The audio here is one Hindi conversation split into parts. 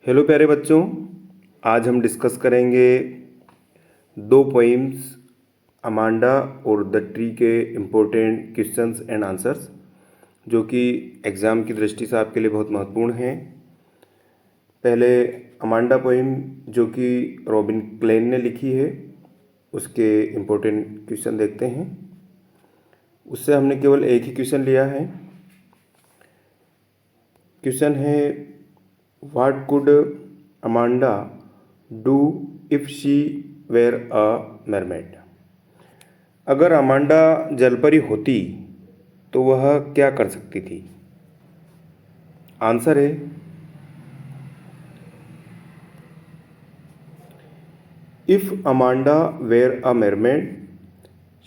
हेलो प्यारे बच्चों, आज हम डिस्कस करेंगे दो पोइम्स अमांडा और द ट्री के इम्पोर्टेंट क्वेश्चंस एंड आंसर्स जो कि एग्ज़ाम की दृष्टि से आपके लिए बहुत महत्वपूर्ण हैं। पहले अमांडा पोइम जो कि रॉबिन क्लेन ने लिखी है उसके इम्पोर्टेंट क्वेश्चन देखते हैं। उससे हमने केवल एक ही क्वेश्चन लिया है। क्वेश्चन है, what could Amanda do if she were a mermaid. अगर अमांडा जलपरी होती तो वह क्या कर सकती थी। आंसर है, if Amanda were a mermaid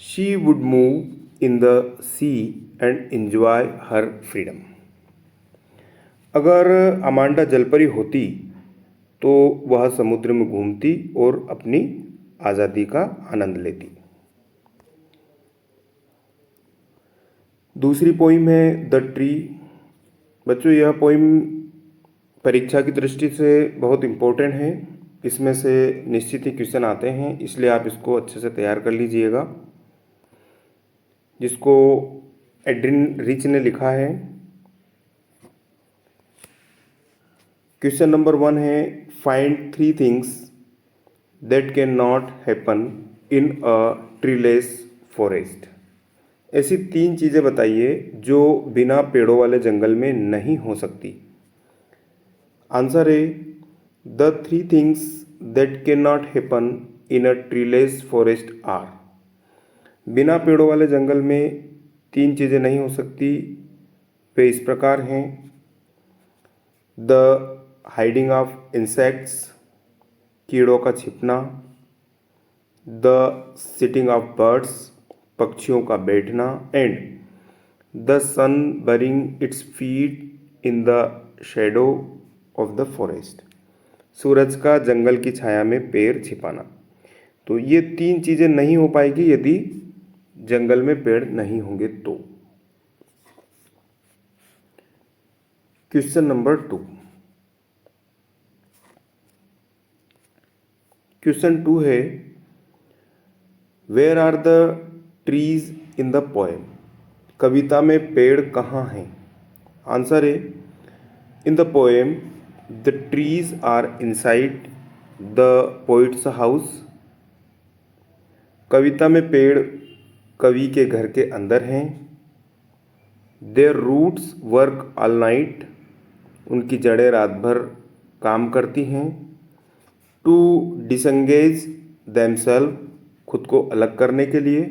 she would move in the sea and enjoy her freedom. अगर अमांडा जलपरी होती तो वह समुद्र में घूमती और अपनी आज़ादी का आनंद लेती। दूसरी पोइम है द ट्री। बच्चों, यह पोइम परीक्षा की दृष्टि से बहुत इम्पोर्टेंट है। इसमें से निश्चित ही क्वेश्चन आते हैं, इसलिए आप इसको अच्छे से तैयार कर लीजिएगा। जिसको एड्रिन रिच ने लिखा है। क्वेश्चन नंबर 1 है, find 3 things that can not happen in a treeless forest. ऐसी 3 चीज़ें बताइए जो बिना पेड़ों वाले जंगल में नहीं हो सकती। आंसर है, the 3 things that can not happen in a treeless forest are. बिना पेड़ों वाले जंगल में 3 चीज़ें नहीं हो सकती। वे इस प्रकार हैं, द हाइडिंग ऑफ इंसेक्ट्स, कीड़ों का छिपना, द सिटिंग ऑफ बर्ड्स, पक्षियों का बैठना, and the sun burying its feet in the shadow of the forest. सूरज का जंगल की छाया में पैर छिपाना। तो ये 3 चीज़ें नहीं हो पाएगी यदि जंगल में पेड़ नहीं होंगे तो। Question number 2। क्वेश्चन 2 है, where are the trees in the poem. कविता में पेड़ कहाँ हैं। आंसर है, in the poem the trees are inside the poet's house. कविता में पेड़ कवि के घर के अंदर हैं। Their roots work all night. उनकी जड़ें रात भर काम करती हैं। टू डिसंगेज देमसेल्फ, खुद को अलग करने के लिए।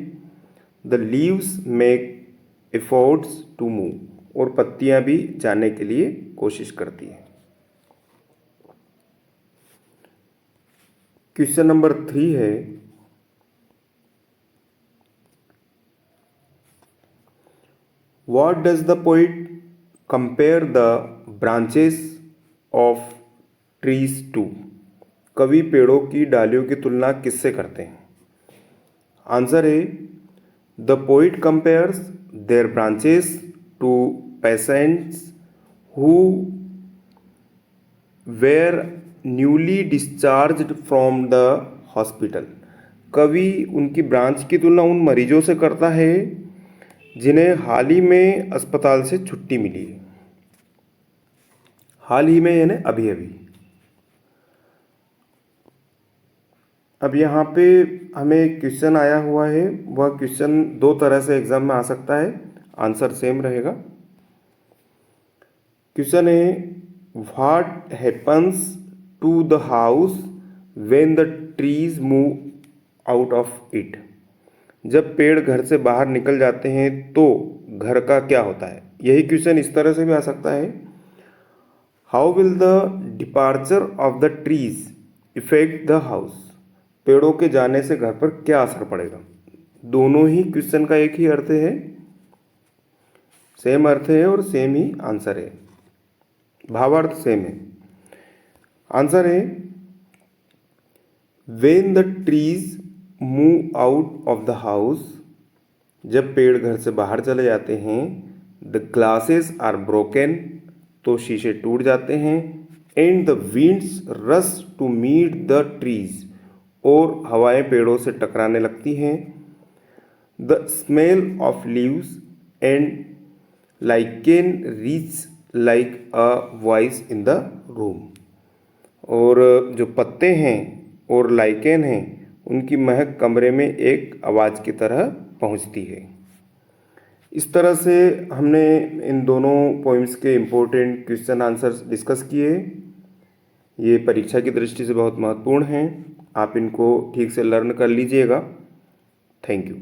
The leaves make efforts to move, और पत्तियां भी जाने के लिए कोशिश करती हैं। क्वेश्चन नंबर 3 है, what does the poet compare the branches of trees to. कवि पेड़ों की डालियों की तुलना किससे करते हैं। आंसर है, the poet compares their branches to patients who were newly discharged from the hospital. कवि उनकी ब्रांच की तुलना उन मरीजों से करता है जिन्हें हाल ही में अस्पताल से छुट्टी मिली है। हाल ही में यानी अभी अभी। अब यहाँ पे हमें क्वेश्चन आया हुआ है, वह क्वेश्चन 2 तरह से एग्जाम में आ सकता है, आंसर सेम रहेगा। क्वेश्चन है, what happens to the house when the trees move out of it. जब पेड़ घर से बाहर निकल जाते हैं तो घर का क्या होता है। यही क्वेश्चन इस तरह से भी आ सकता है, how will the departure of the trees effect the house. पेड़ों के जाने से घर पर क्या असर पड़ेगा। दोनों ही क्वेश्चन का एक ही अर्थ है, सेम अर्थ है और सेम ही आंसर है, भावार्थ सेम है। आंसर है, when the trees move out of the house. जब पेड़ घर से बाहर चले जाते हैं, द ग्लासेस आर ब्रोकन, तो शीशे टूट जाते हैं। And the winds rush to meet the trees, और हवाएं पेड़ों से टकराने लगती हैं। The smell of leaves and lichen reach like a voice in the room, और जो पत्ते हैं और लाइकेन हैं उनकी महक कमरे में एक आवाज़ की तरह पहुंचती है। इस तरह से हमने इन दोनों पोइम्स के इम्पोर्टेंट क्वेश्चन आंसर्स डिस्कस किए। ये परीक्षा की दृष्टि से बहुत महत्वपूर्ण हैं, आप इनको ठीक से लर्न कर लीजिएगा। Thank you.